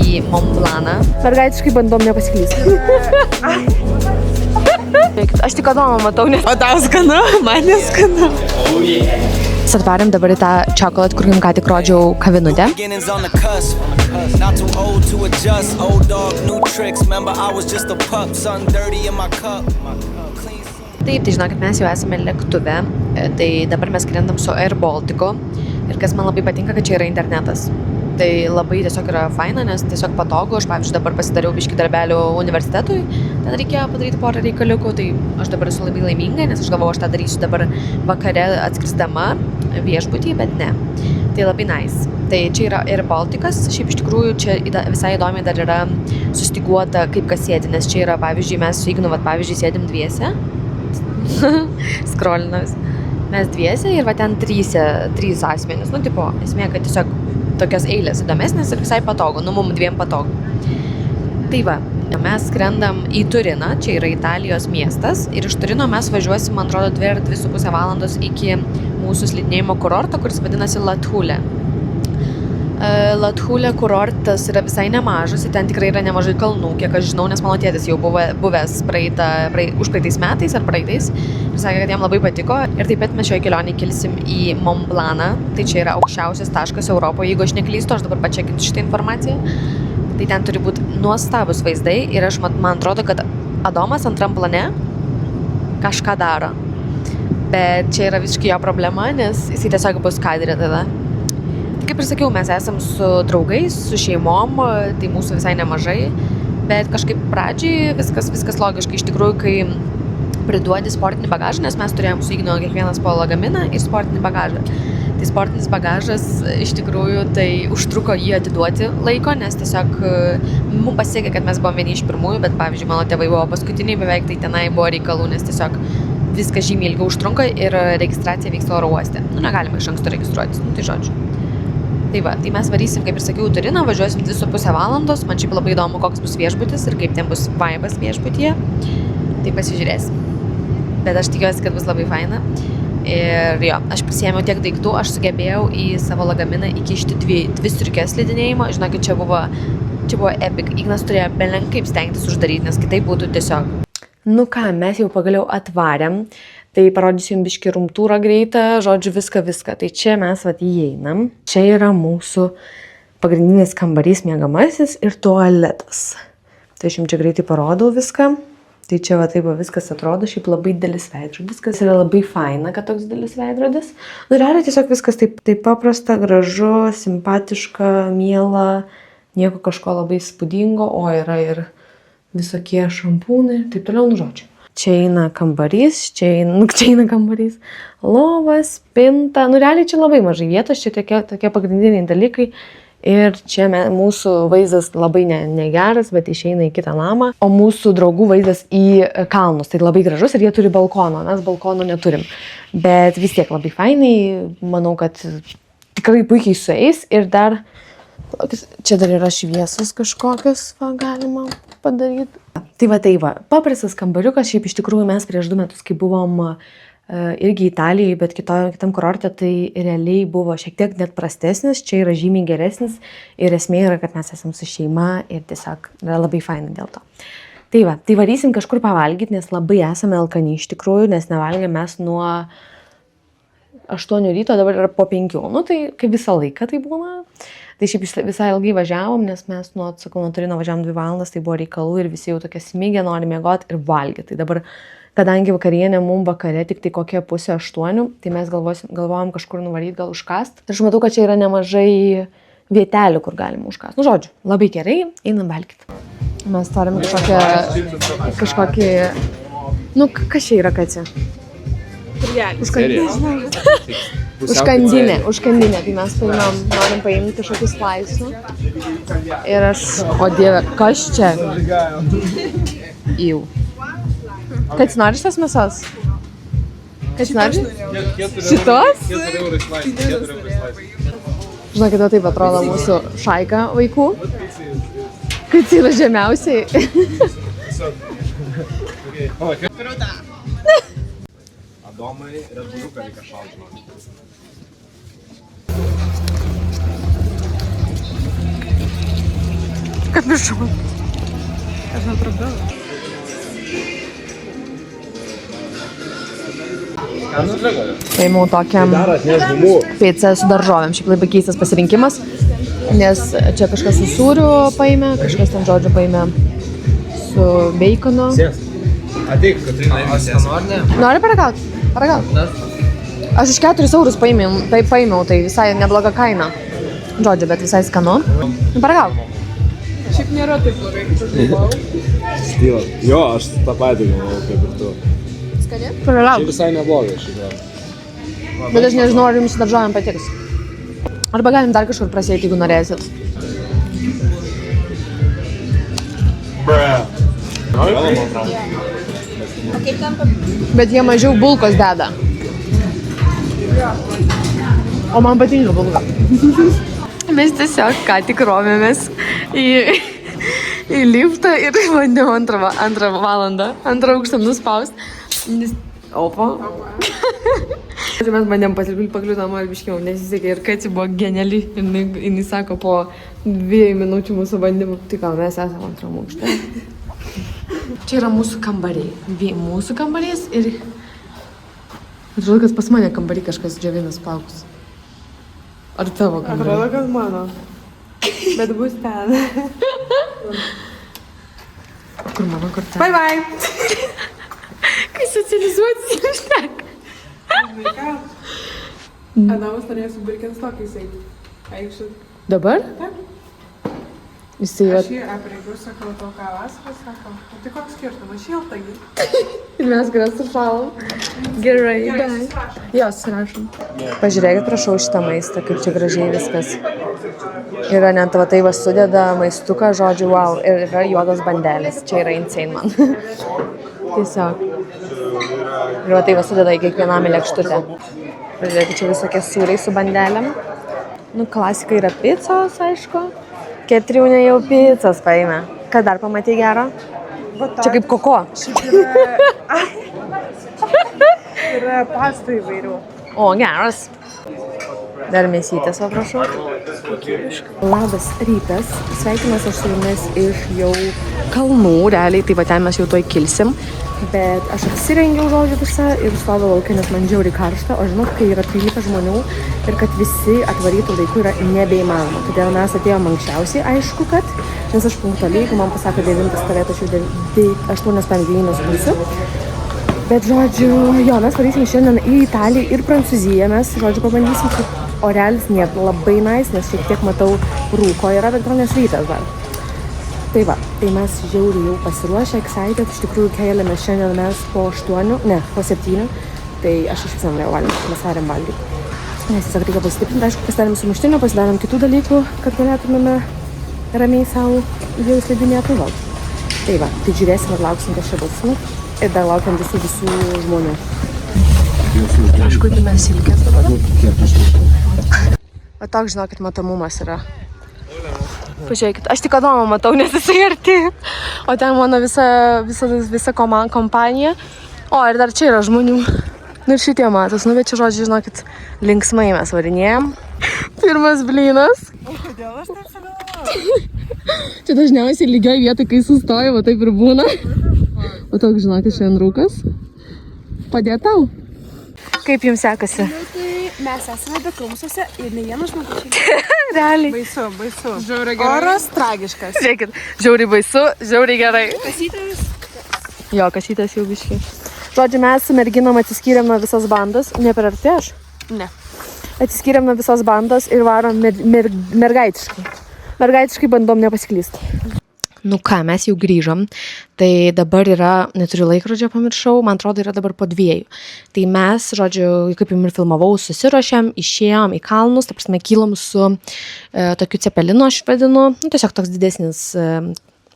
į Montblaną. Mergaitiškai bandom nepasiklysti. Aš tik Adomą matau, nes... O tau skanu? Man neskanu. Atvarėm dabar į tą čokolat, kur jums ką tik rodžiau kavinutę. Taip, tai žinokit, mes jau esame lėktuve, tai dabar mes skrendam su Air Balticu ir kas man labai patinka, kad čia yra internetas. Tai labai tiesiog yra faina, nes tiesiog patogu. Aš, pavyzdžiui, dabar pasidariau biškį darbelių universitetui, ten reikėjo padaryti porą reikaliukų, tai aš dabar esu labai laiminga, nes aš galvoju, aš tą darysiu dabar vakare atskrisdama viešbutį, bet ne. Tai labai nice. Tai čia yra Air Balticas, šiaip iš tikrųjų čia visai įdomiai dar yra sustiguota, kaip kas sėdi, nes čia yra, pavyzdžiui, mes su Ignu, pavyzdžiui, sėdim dviese. Skrolinas. Mes dviese ir va ten trys asmenys. Nu, tipo, esmė, kad tiesiog tokios eilės įdomesnės ir visai patogu. Nu, mum dviem patogu. Tai va, mes skrendam į Turiną, čia yra Italijos miestas. Ir iš Turino mes važiuosim, man atrodo, 2 ar 2,5 valandos iki mūsų slidinėjimo kurorto, kuris vadinasi Lathule. Lathule kurortas yra visai nemažas, ten tikrai yra nemažai kalnų, kiek aš žinau, nes mano tėtis jau buvęs užpraeitais metais ar praeitais ir sakė, kad jam labai patiko. Ir taip pat mes šioje kelionėje kilsim į Montblaną, tai čia yra aukščiausias taškas Europoje, jeigu aš neklystu, aš dabar pačekinsiu šitą informaciją. Tai ten turi būti nuostabus vaizdai ir man atrodo, kad Adomas antram plane kažką daro. Bet čia yra visiškai jo problema, nes jisai tiesiog bus kadre tada. Kaip ir sakiau, mes esam su draugais, su šeimom, tai mūsų visai nemažai, bet kažkaip pradžiai viskas logiškai. Iš tikrųjų, kai priduodi sportinį bagažą, nes mes turėjom su Ignu kiekvienas po lagaminą ir sportinį bagažą. Tai sportinis bagažas iš tikrųjų tai užtruko jį atiduoti laiko, nes tiesiog mums pasiekė, kad mes buvom vieni iš pirmųjų, bet pavyzdžiui, mano tėvai buvo paskutiniai beveik, tai tenai buvo reikalų, nes tiesiog viskas žymiai ilgiau užtrunka ir registracija vyksta oro uoste. Nu, negalima iš anksto registruotis, nu tai žodžiu. Tai va, tai mes varysim, kaip ir sakiau, Turiną, važiuosim 2,5 valandos, man šiaip labai įdomu, koks bus viešbutis ir kaip ten bus vaibas viešbutyje, tai pasižiūrėsim. Bet aš tikiuosi, kad bus labai faina. Ir jo, aš pasiėmiau tiek daiktų, aš sugebėjau į savo lagaminą įkišti dvi striukės slidinėjimo, žinokit, čia buvo epic, Ignas turėjo belenkaip stengtis uždaryti, nes kitaip būtų tiesiog. Nu ką, mes jau pagaliau atvarėm. Tai parodysiu jums biškį rumtūrą greitą, žodžiu viską. Tai čia mes įeinam. Čia yra mūsų pagrindinis kambarys miegamasis ir tualetas. Tai aš jums čia greitai parodau viską. Tai čia taip viskas atrodo, šiaip labai didelis veidrodis. Viskas yra labai faina, kad toks didelis veidrodis. Nu realiai tiesiog viskas taip paprasta, gražu, simpatiška, miela, nieko kažko labai įspūdingo, o yra ir visokie šampūnai ir taip toliau, nu žodžiu. Čia eina kambarys, lovas, spinta, nu realiai čia labai mažai vietos, čia tokie pagrindiniai dalykai ir čia mūsų vaizdas labai negeras, bet išeina į kitą namą, o mūsų draugų vaizdas į kalnus, tai labai gražus ir jie turi balkoną, mes balkono neturim, bet vis tiek labai fainai, manau, kad tikrai puikiai sueis ir dar, čia dar yra šviesos kažkokios, galima padaryti. Tai va, paprastas kambariukas, šiaip iš tikrųjų mes prieš 2 metus, kai buvom irgi Italijai, bet kitam kurorte, tai realiai buvo šiek tiek net prastesnis, čia yra žymiai geresnis ir esmė yra, kad mes esam su šeima ir tiesiog yra labai faina dėl to. Tai varysim kažkur pavalgyti, nes labai esame alkani iš tikrųjų, nes nevalgėm mes nuo 8 ryto, dabar yra po 5, nu tai kaip visą laiką tai būna. Tai šiaip visai ilgai važiavom, nes mes nuo Turino važiavom 2 valandas, tai buvo reikalų ir visi jau tokie smigė, nori miegoti ir valgyti. Tai dabar, kadangi vakarienė mums vakare tik tai kokia 7:30, tai mes galvojom kažkur nuvaryti, gal užkast. Ir aš matau, kad čia yra nemažai vietelių, kur galima užkast. Nu žodžiu, labai gerai, einam valgyti. Mes turim kažkokį... Nu, kas čia yra, kad čia? Užkandinė, tai mes norim paimti kažkokį slaisų. Ir aš, o dieve, kas čia? Jau. Kad nori šitas mėsos? Kad nori? Šitos? Žinokite, taip atrodo mūsų šaika vaikų. Kad yra žemiausiai. Adomai, redbuliuką reikia šalti. Kapišon. Aš netrapdau. Paėmiau tokią pizzą su daržovėm. Šiaip labai keistas pasirinkimas, nes čia kažkas su sūriu paėmė, kažkas ten žodžiu paėmė su beikono. Ateik, Katrina, Nori paragauti? Paragauti. Aš už 4 eurus paėmiau, tai visai nebloga kaina. Žodžiu, bet visai skanu. Paragauk. Šiaip nėra taip blogai. Styla. Jo, aš tą patį galvoju, kaip ir tu. Skani? Paragauk. Čia visai neblogai šiandien. Bet aš nežinau, ar jums su daržovėm patiks. Arba galim dar kažkur prasėti, jeigu norėsit. Bet jie mažiau bulkos deda. O man patinka bulka. Mes tiesiog ką tik rovėmės į liftą ir bandėm antrą valandą, antrą aukštą nuspaust. Opa. Mes bandėm pakliūtam ar biškiau, nesisekė ir Kaci buvo geniali. Jinai sako, po 2 minučių mūsų bandymų, tai gal mes esame antram aukšte. Čia yra mūsų kambariai. Mūsų kambarys ir... Atrodo, kad pas mane kambarį kažkas džiavinas plaukus. Ar tavo kambarį? Atrodo, kad mano. Bet bus ten. Kur mano, kur ten? Bye bye. Kai socializuotis, ištek. Žinai ką? Adamas norėjo su Birkenstockais eiti. Aikščiu. Dabar? Taip. Jisai Aš jį apreigiu, sakau, tau ką vasaras, sako. O tai koks skirtumas, šilta gi. ir mes geras sušalom. Gerai, bye. Jo, susirašom. Pažiūrėkit, prašau, šitą maistą, kaip čia gražiai viskas. Yra net va tai va sudeda maistuką, žodžiu, wow, ir yra juodas bandelis. Čia yra insane man. Tiesiog. Ir va tai va sudeda į kiekvienam į lėkštutę. Pažiūrėkit, čia visokie sūriai su bandelėm. Nu, klasika yra picos, aišku. Ketriūnė jau pizzas paėmė. Ką dar pamatei gero? Čia kaip koko. Yra pastų įvairių. O, geras. Dar mėsytės, va, prašau. Labas rytas. Sveikinuosi aš su jumis iš jau kalnų, realiai, tai va ten mes jau toj kilsim. Bet aš apsirengiau žodžiu visą ir stoviu laukia, nes man žiauriai karšta. O žinot, kai yra 13 žmonių ir kad visi atvarytų laiku yra nebeįmanoma. Todėl mes atėjom anksčiausiai, aišku, kad, nes aš punktualiai, jeigu man pasako 9 stovėt, aš jau 8:59 būsiu. Bet, žodžiu, jo, mes varysim šiandien į Italiją ir Prancūziją. Mes, žodžiu, pabandysim, kad orealis nėra labai nice, nes šiek tiek matau rūko yra, bet gal nes rytas dar. Tai va, tai mes žiauriai jau pasiruošę, excited, iš tikrųjų keliame šiandien mes po 7, tai aš iš visą norėjau valgyti, mes varėm valgyti. Nes tiesiog reikia pasitiprinti, aišku, pasidarėm sumuštinio, pasidarėm kitų dalykų, kad galėtumėme ramiai savo jau slidinėti vėl. Tai va, tai žiūrėsim ir lauksim, kas čia bus, ir dar laukiam visų žmonių. Aišku, tai mes ilgės dabar. O toks, žinokit, matomumas yra. Pažiūrėkit, aš tik Adomą matau, nes jisai artėja. O ten mano visa kompanija. O, ir dar čia yra žmonių. Nu ir šitie matos. Nu, bet čia, žodžiu, žinokit, linksmai mes varinėjom. Pirmas blynas. O kodėl aš taip sugalvojau? Čia dažniausiai lygioj vietoj, kai sustoju, va taip ir būna. O toks, žinokit, šiandien rūkas. Padėt tau. Kaip jums sekasi? Mes esame beklausuose ir ne vienas žmogus čia. Realiai. Baisu. Žiauriai gerai. Oras tragiškas. Žiūrėkit, žiauriai baisu, žiauriai gerai. Kasytės. Jo, kasytės jau biškiai. Žodžiu, mes su merginom atsiskyrėm nuo visos bandos. Ne per arti aš? Ne. Atsiskyrėm nuo visos bandos ir varom mergaitiškai. Mergaitiškai bandom nepasiklysti. Nu ką, mes jau grįžom. Tai dabar yra, neturiu laikrodžio, pamiršau, man atrodo, yra dabar po 2. Tai mes, žodžiu, kaip jums ir filmavau, susiruošėm, išėjom į kalnus, ta prasme, kylom su tokiu cepelinu, aš vadinu, nu, tiesiog toks didesnis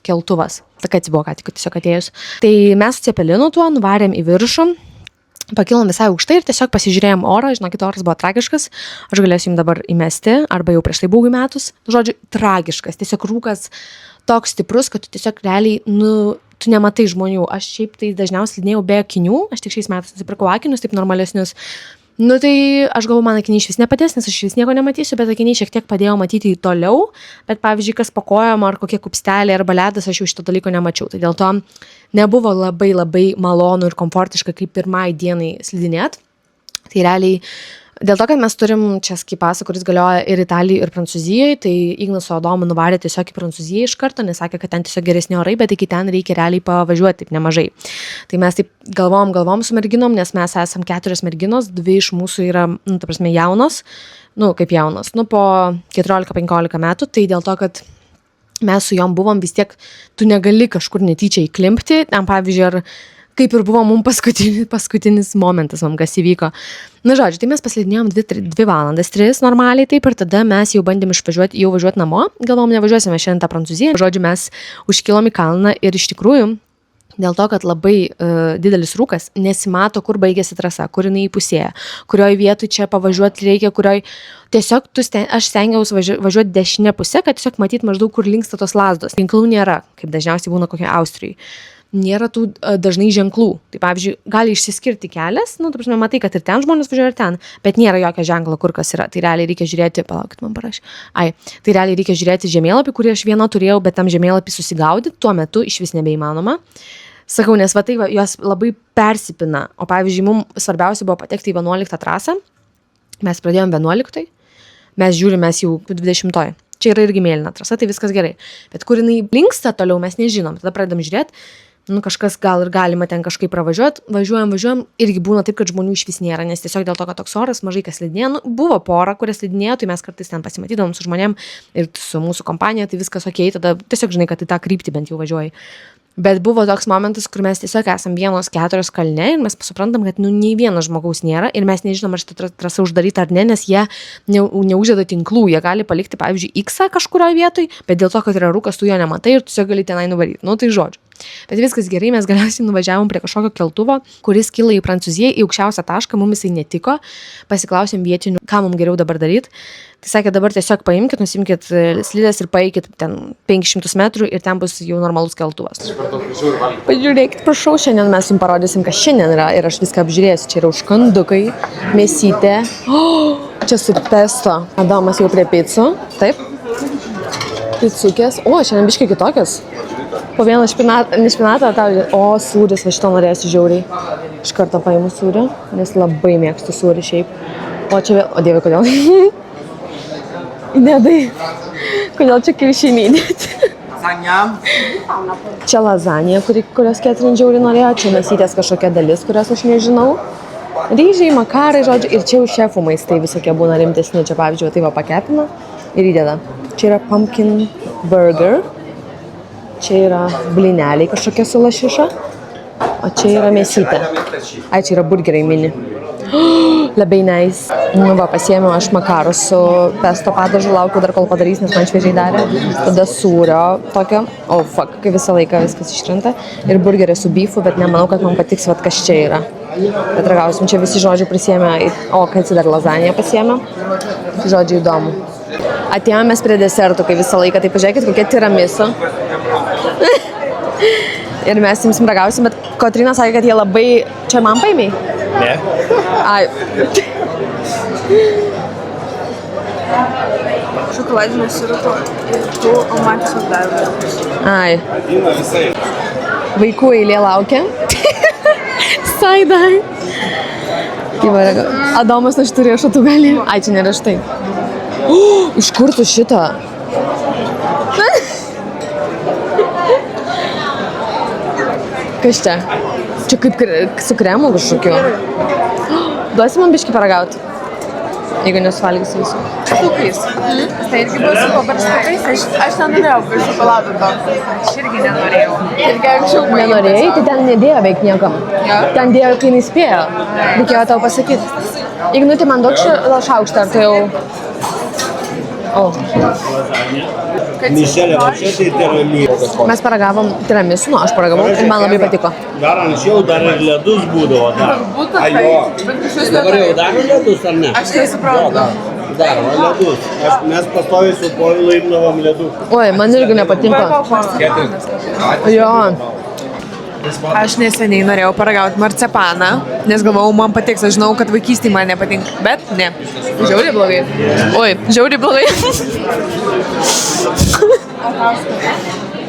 keltuvas. Tokia atsibuvo, ką tik tiesiog atėjus. Tai mes su cepelinu tuo nuvarėm į viršų. Pakilom visai aukštai ir tiesiog pasižiūrėjom orą, žinokit, oras buvo tragiškas, aš galėsiu jums dabar įmesti, arba jau prieš tai buvau įmetus, žodžiu, tragiškas, tiesiog rūkas toks stiprus, kad tu tiesiog realiai, tu nematai žmonių, aš šiaip tai dažniausiai slidinėjau be akinių, aš tik šiais metais nusipirkau akinius, taip normalesnius, Nu tai aš galvoju, man akiniai iš vis nepadės, nes aš iš vis nieko nematysiu, bet akiniai šiek tiek padėjo matyti toliau, bet pavyzdžiui, kas po kojom ar kokie kupsteliai arba ledas, aš jau šito dalyko nemačiau. Tai dėl to nebuvo labai malonu ir komfortiška kaip pirmai dienai slidinėt. Tai realiai dėl to, kad mes turim čia skipasą, kuris galioja ir Italijoje, ir Prancūzijoje, tai Ignas su Adomu nuvarė tiesiog į Prancūziją iš karto, nes sakė, kad ten tiesiog geresni orai, bet iki ten reikia realiai pavažiuoti taip nemažai. Tai mes taip galvom su merginom, nes mes esam 4 merginos, 2 iš mūsų yra, ta prasme, jaunos, kaip jaunos, po 14-15 metų, tai dėl to, kad mes su jom buvom vis tiek, tu negali kažkur netyčia įklimpti, ten pavyzdžiui, ar kaip ir buvo mums paskutinis momentas, kas įvyko. Na, žodžiu, tai mes paslidinėjom 2 valandas, 3 normaliai taip, ir tada mes jau bandėm važiuoti namo, galvom nevažiuosime šiandien tą Prancūziją. Žodžiu, mes užkilom į kalną ir iš tikrųjų, dėl to, kad labai didelis rūkas, nesimato, kur baigėsi trasa, kur jinai įpusėja, kurioj vietoj čia pavažiuoti reikia, kurioj tiesiog aš stengiausi važiuoti dešinę pusę, kad tiesiog matyt maždaug, kur linksta tos lazdos. Tinklų nėra, kaip dažniausiai būna kokia Austrijai. Nėra tų dažnai ženklų. Tai pavyzdžiui, gali išsiskirti kelias, ta prasme, matai, kad ir ten žmonės važiuoja ir ten, bet nėra jokio ženklo, kur kas yra. Tai realiai reikia žiūrėti, palaukit, man parašė. Tai realiai reikia žiūrėti žemėlapį, kurį aš vieną turėjau, bet tam žemėlapį susigaudyti tuo metu iš vis nebeįmanoma. Sakau, nes va tai jos labai persipina. O pavyzdžiui, mums svarbiausia buvo patekti į 11 trasą. Mes pradėjom 11, mes žiūrime, mes jau 20. Čia yra irgi mėlyna trasa, tai viskas gerai. Bet kur jinai linksta toliau, mes nežinom. Tada pradedam žiūrėti. Kažkas gal ir galima ten kažkaip pravažiuoti, važiuojam, irgi būna taip, kad žmonių iš vis nėra, nes tiesiog dėl to, kad toks oras, mažai kas slidinėjo, buvo pora, kurias slidinėjo, tai mes kartais ten pasimatydavom su žmonėm ir su mūsų kompanija, tai viskas okei, tada tiesiog žinai, kad į tą kryptį bent jau važiuoji. Bet buvo toks momentas, kur mes tiesiog esam 1-4 kalne ir mes suprantam, kad nei vieno žmogaus nėra ir mes nežinom, ar šitą trasą uždaryta ar ne, nes jie neuždeda tinklų, jie gali palikti, pavyzdžiui, X kažkurioje vietoj, bet dėl to, kad yra rūkas, tu jo nematai ir tiesiog gali tenai nuvaryti. Tai žodžiu. Bet viskas gerai, mes galiausiai nuvažiavom prie kažkokio keltuvo, kuris kyla į Prancūziją, į aukščiausią tašką, mums jisai netiko, pasiklausėm vietinių, ką mums geriau dabar daryti. Tai sakė, dabar tiesiog paimkit, nusimkit slides ir paeikit ten 500 metrų ir ten bus jau normalus keltuvas. Pažiūrėkit, prašau, šiandien mes jums parodysim, kas šiandien yra ir aš viską apžiūrėsiu. Čia yra užkandukai, mėsytė, čia su pesto, Adomas jau prie picų, taip, picukės, šiandien biškai kitokios. Po vieną špinatą, sūris, va šito norėsiu žiauriai. Iš karto paimu sūrį, nes labai mėgstu sūrį šiaip. O Dieve, kodėl? Nedai. Kodėl čia kiaušiniai įdėti? Čia lazanija, kurios Ketrin žiauriai norėjo. Čia mėsytės kažkokia dalis, kurios aš nežinau. Ryžiai, makarai, žodžiu. Ir čia jau šefų maistai visokie būna rimtesni. Čia, pavyzdžiui, tai va pakepina ir įdeda. Čia yra pumpkin burger. Čia yra blineliai kažkokia su lašiša, o čia yra mėsytė. Čia yra burgeriai mini. Labai nice. Pasiėmiau aš makarus su pesto padažu, laukiu dar kol padarys, nes man šviežiai darė. Tada sūrio tokio, kai visą laiką viskas iškrenta. Ir burgerį su beefu, bet nemanau, kad man patiks, kas čia yra. Bet ragausim, čia visi žodžių prisėmė, kad dar lazaniją pasiėmė. Žodžiai įdomu. Atėjome mes prie desertų, kai visą laiką, tai pažiūrėkit, kokie tiramisu. Ir mes jums ragausim, bet Kotryna sakė, kad jie labai... Čia man paimiai? Ne. Šokoladinio sirupo ir tu, o man tiesiog davė. Vaikų eilė laukia. Saidai. Adomas aš turėjau šatų gali. Čia nėra štai. Iš kur tu šitą? Kas čia? Čia kaip su kremu kažkokiu. Duosi man biškį paragauti, jeigu nesuvalgysi visų. Štukais. Tai irgi buvo su pabarštukais. Aš nenorėjau be šokolado to. Aš irgi nenorėjau. Irgi anksčiau paimti. Nenorėjai, tai ten nedėjo veik niekam. Ten dėjo, kai neįspėjo. Reikėjo tau pasakyti. Ignutė, man duok šaukštą, ar tai jau... Mes paragavom tiramisu, aš paragavau ir man labai patiko. Dar anksčiau dar ir ledus būdavo. Dabar jau daro ledus, ar ne? Aš tai suprantu. Daro ledus. Mes pastoviai su Povilu imdavom ledus. Man irgi nepatinka. Jo. Aš neseniai norėjau paragauti marcepaną, nes galvojau, man patiks, aš žinau, kad vaikystėje man nepatinka, bet ne. Žiauriai blogai. Oi, žiauriai blogai.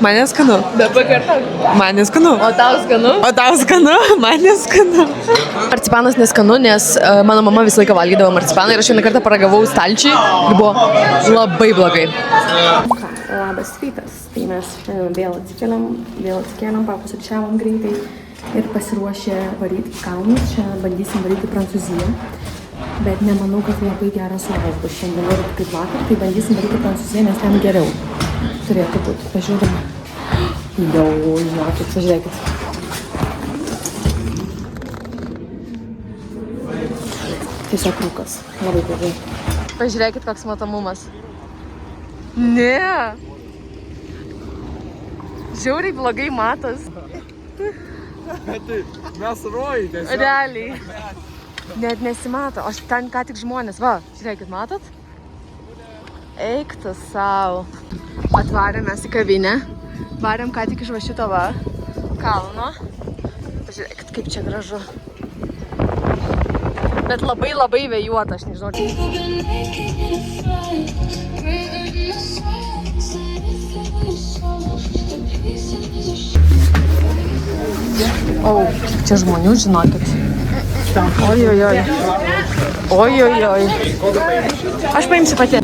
Man neskanu. Dabar kartą. Man neskanu. O tau skanu? O tau skanu? Man neskanu. Marcipanas neskanu, nes mano mama visą laiką valgydavo marcipaną ir aš vieną kartą paragavau stalčiai ir buvo labai blogai. Labas rytas. Tai mes šiandien vėl atsikėlėm, papusryčiavom greitai ir pasiruošę varyti į kalnus. Šiandien bandysim varyti į Prancūziją. Bet nemanau, kad labai geras oras bus šiandien varyti kaip vakar, tai bandysim varyti į Prancūziją, nes ten geriau turėtų būti. Pažiūrim. Jau, žinokit, pažiūrėkit. Tiesiog rūkas. Labai blogai. Pažiūrėkit, koks matomumas. Ne. Žiauriai blogai matos. Mes rojai Realiai. Net nesimato. Aš ten ką tik žmonės. Va, žiūrėkit, matot? Eik tu savo. Atvarėm mes į kavinę. Varėm ką tik iš va šito va kalno. Pažiūrėkit, kaip čia gražu. Bet labai labai vėjuota, aš nežinau. O, čia žmonių, žinokit. Oi, oi, oi. Oi, oi, oi. Aš paimsiu pati.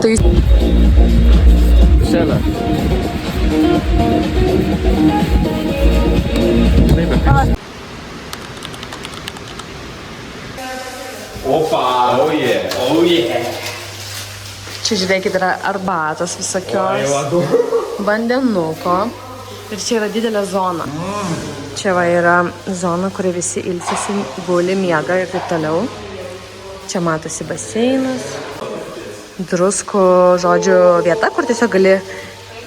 Tai... Sena. Opa, oh yeah, oh yeah. Čia žiūrėkit, yra arbatos visokios, vandenuko ir čia yra didelė zona. Čia va yra zona, kur visi ilsisi, guli, miega ir taip toliau. Čia matosi baseinas, druskų, žodžiu, vieta, kur tiesiog gali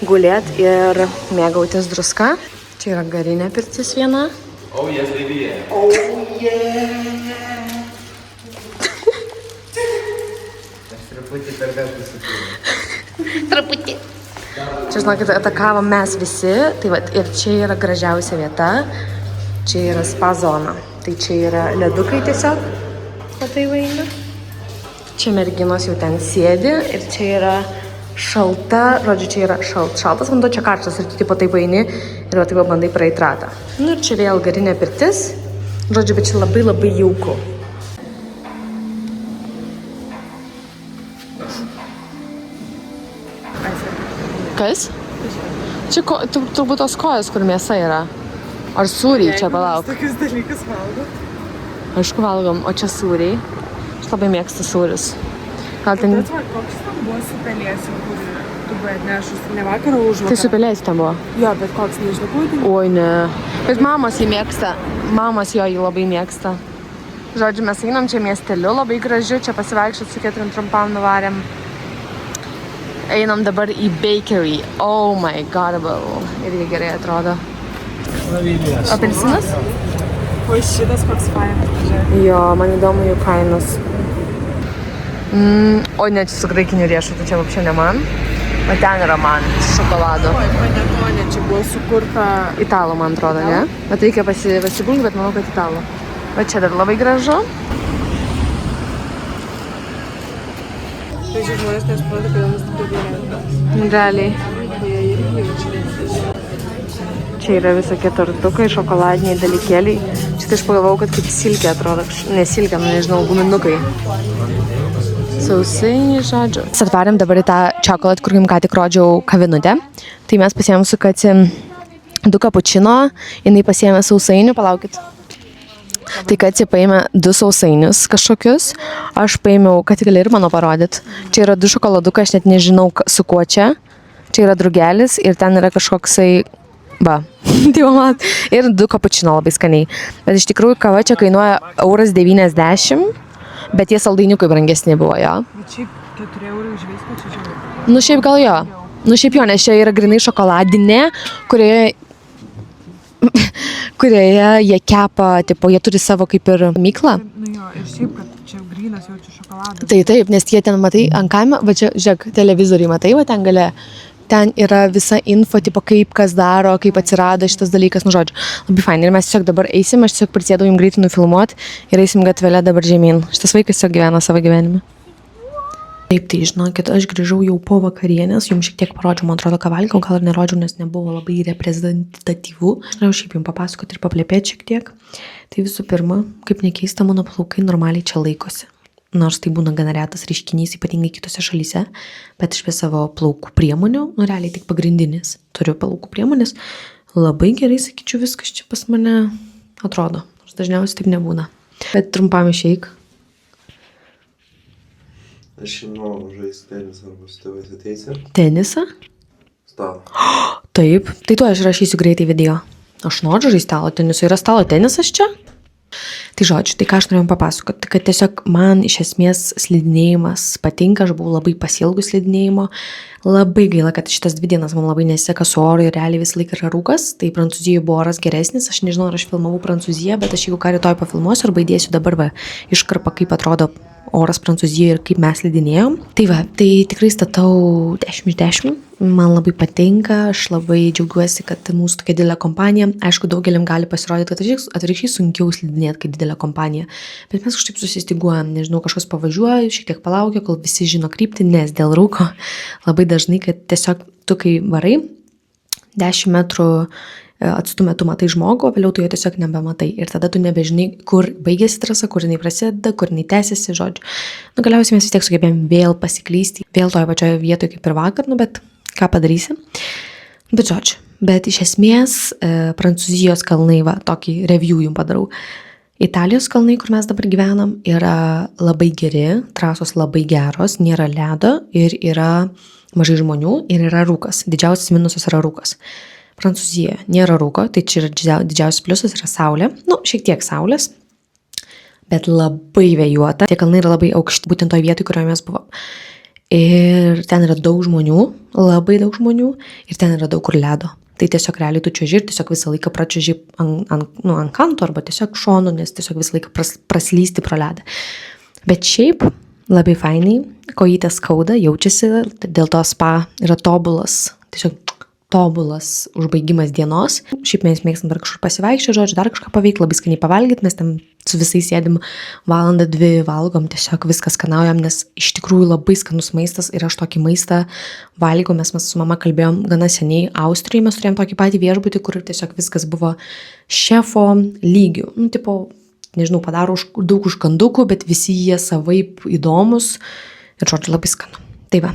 gulėti ir mėgautis druska. Čia yra garinė pirtis viena. Oh yes, baby. Oh yeah. Truputį. Čia, žinokit, atakavom mes visi, tai va, ir čia yra gražiausia vieta, čia yra spa zona. Tai čia yra ledukai tiesiog, o tai vaina. Čia merginos jau ten sėdi ir čia yra šalta, žodžiu, čia yra šaltas vanduo, čia karštas ir tu tipo taip vaini ir va taip bandai praeit ratą. Nu ir čia vėl garinė pirtis, žodžiu, bet čia labai labai jauku. Kas? Čia turbūt tos kojas, kur mėsa yra. Ar sūriai čia palauk? Tokius dalykus valgot. Aišku, valgom, o čia sūriai. Aš labai mėgstu sūrius. Gal ten... Bet va, koks ten buvo su pelėsiu, kur tu buvai atnešus, ne vakarą, o užvakarą? Tai su pelėsiu ten buvo. Jo, bet koks nežinau, būtent. Oi, ne. Bet mamos jį mėgsta. Mamos jo jį labai mėgsta. Žodžiu, mes einam čia miesteliu, labai gražiu, čia pasivaikščiot su Ketrin trumpam nuvarėm. Einam dabar į bakery. Oh my god, irgi gerai atrodo. Apelsinas? O šitas koks fainas. Jo, man įdomu jų kainos. O ne, čia su graikiniu riešutu, čia vapšė ne man. O ten yra man, su šokoladu. Oi, panetone, čia buvo sukurta... Italų, man atrodo, ne? Bet reikia pasigulti, bet manau, kad italų. O čia dar labai gražu. Tai žmonės nesupranta, kodėl mes taip gyvename. Realiai. Čia yra visokie tortukai, šokoladiniai dalykėliai. Čia tai aš pagalvojau, kad kaip silkė atrodo. Ne silkė, nežinau, guminukai. Sausainiai, žodžiu. Mes atvarėm dabar į tą čokolat, kur jums ką tik rodžiau kavinutę. Tai mes pasiėmėm su Kaci 2 kapučino, jinai pasiėmė sausainių, palaukit. Tai Kaci paėmė 2 sausainius kažkokius, aš paėmiau, kad gali ir mano parodyt. Čia yra 2 šokoladukai, aš net nežinau su kuo čia. Čia yra drugelis ir ten yra kažkoksai, va, ir 2 kapučino labai skaniai. Bet iš tikrųjų kava čia kainuoja 1,90 €, bet tie saldainiukai brangesni buvo, jo. Bet šiaip 4 € už viską, čia žiūrėjau. Nu šiaip gal jo. Nu šiaip jo, nes čia yra grinai šokoladinė, kurioje kurioje jie kepa, tipo, jie turi savo kaip ir myklą. Nu jo, ir šiaip, kad čia grynas jaučiu šokoladas. Tai taip, nes jie ten, matai, ant kaimo, va čia, žiūrėk, televizoriai, matai, va ten gale. Ten yra visa info, tipo, kaip kas daro, kaip atsirado šitas dalykas, nu žodžiu. Labai fainai. Ir mes tiesiog dabar eisim, aš tiesiog prisėdau jums greitai nufilmuoti ir eisim gatvelę dabar žemyn. Šitas vaikas tiesiog gyvena savo gyvenimą. Taip, tai žinokit, aš grįžau jau po vakarienės, jums šiek tiek parodžiau, man atrodo, ką valgiau, gal ir nerodžiau, nes nebuvo labai reprezentatyvu. Aš norėjau šiaip jums papasakoti ir paplėpėti šiek tiek. Tai visų pirma, kaip nekeista, mano plaukai normaliai čia laikosi. Nors tai būna gana retas reiškinys, ypatingai kitose šalyse, bet iš savo plaukų priemonių, nu realiai tik pagrindinis, turiu plaukų priemonės, labai gerai, sakyčiau, viskas čia pas mane atrodo, nors dažniausiai taip nebūna. Bet trumpam išeik. Aš žinau, žaisti tenisą arba su tėvais ateisi. Tenisą? Stalo. Taip, tai tu aš rašysiu greitai video. Aš noriu žaisti stalo tenisą, yra stalo tenisas čia? Tai žodžiu, tai ką aš norėjau papasakoti, kad tiesiog man iš esmės slidinėjimas patinka, aš buvau labai pasiilgus slidinėjimo, labai gaila, kad šitas 2 dienas man labai nesiseka su oru ir realiai visą laiką yra rūkas, tai Prancūzijoje buvo oras geresnis, aš nežinau, ar aš filmavau Prancūziją, bet aš jeigu ką rytoj pafilmuosiu arba įdėsiu dabar iškarpą, kaip atrodo oras Prancūzijoje ir kaip mes slidinėjom. Tai va, tai tikrai statau 10 iš 10, man labai patinka, aš labai džiaugiuosi, kad mūsų tokia didelė kompanija, aišku, daugeliam gali pasirodyti, kad atvirkščiai sunkiau slidinėti, kai didelė kompanija, bet mes kažkaip susistiguojam, nežinau, kažkas pavažiuoja, šiek tiek palaukia, kol visi žino kryptį, nes dėl rūko labai dažnai, kad tiesiog tu kai varai 10 metrų atstume tu matai žmogų, o vėliau tu jo tiesiog nebematai. Ir tada tu nebežinai, kur baigėsi trasa, kur jinai prasideda, kur jinai tęsiasi, žodžiu. Nu, galiausiai mes vis tiek sugebėjom vėl pasiklysti, vėl toje pačioje vietoje kaip ir vakar, nu, bet ką padarysi. Bet žodžiu, bet iš esmės Prancūzijos kalnai, va, tokį review jums padarau. Italijos kalnai, kur mes dabar gyvenam, yra labai geri, trasos labai geros, nėra ledo ir yra mažai žmonių ir yra rūkas. Didžiausias minusas yra rūkas. Prancūzijoje nėra rūko, tai čia yra didžiausias pliusas, yra saulė, nu, šiek tiek saulės, bet labai vėjuota. Tie kalnai yra labai aukšti, būtent toje vietoje, kurioje mes buvom. Ir ten yra daug žmonių, labai daug žmonių, ir ten yra daug kur ledo. Tai tiesiog realiai tu čiuoži ir tiesiog visą laiką pračiuoži ant kanto arba tiesiog šonu, nes tiesiog visą laiką praslysti pro ledą. Bet šiaip labai fainai, kojytės skauda, jaučiasi, dėl to spa yra tobulas, tiesiog tobulas užbaigimas dienos. Šiaip mes mėgstam dar kažkur pasivaikščioti, žodžiu, dar kažką paveikti, labai skaniai pavalgyti, mes ten su visais sėdim 1-2 valgom, tiesiog viską skanaujam, nes iš tikrųjų labai skanus maistas ir aš tokį maistą valgau, mes su mama kalbėjom gana seniai Austrijoje, mes turėjom tokį patį viešbutį, kur tiesiog viskas buvo šefo lygių. Nu, tipo, nežinau, padaro daug užkandukų, bet visi jie savaip įdomus ir, žodžiu, labai skanu. Tai va,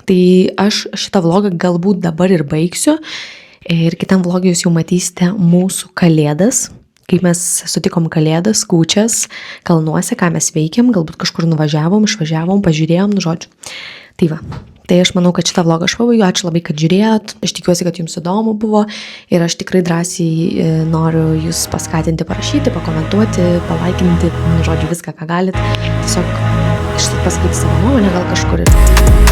tai aš šitą vlogą galbūt dabar ir baigsiu ir kitam vlogui jūs jau matysite mūsų kalėdas, kaip mes sutikom kalėdas, kūčias, kalnuose, ką mes veikėm, galbūt kažkur nuvažiavom, išvažiavom, pažiūrėjom, nu žodžiu. Tai va, tai aš manau, kad šitą vlogą aš pabaigiu, ačiū labai, kad žiūrėjot, aš tikiuosi, kad jums įdomu buvo ir aš tikrai drąsiai noriu jūs paskatinti, parašyti, pakomentuoti, palaikinti, nu žodžiu, viską, ką galit, tiesiog pasakyti savo nuomonę gal kažkur ir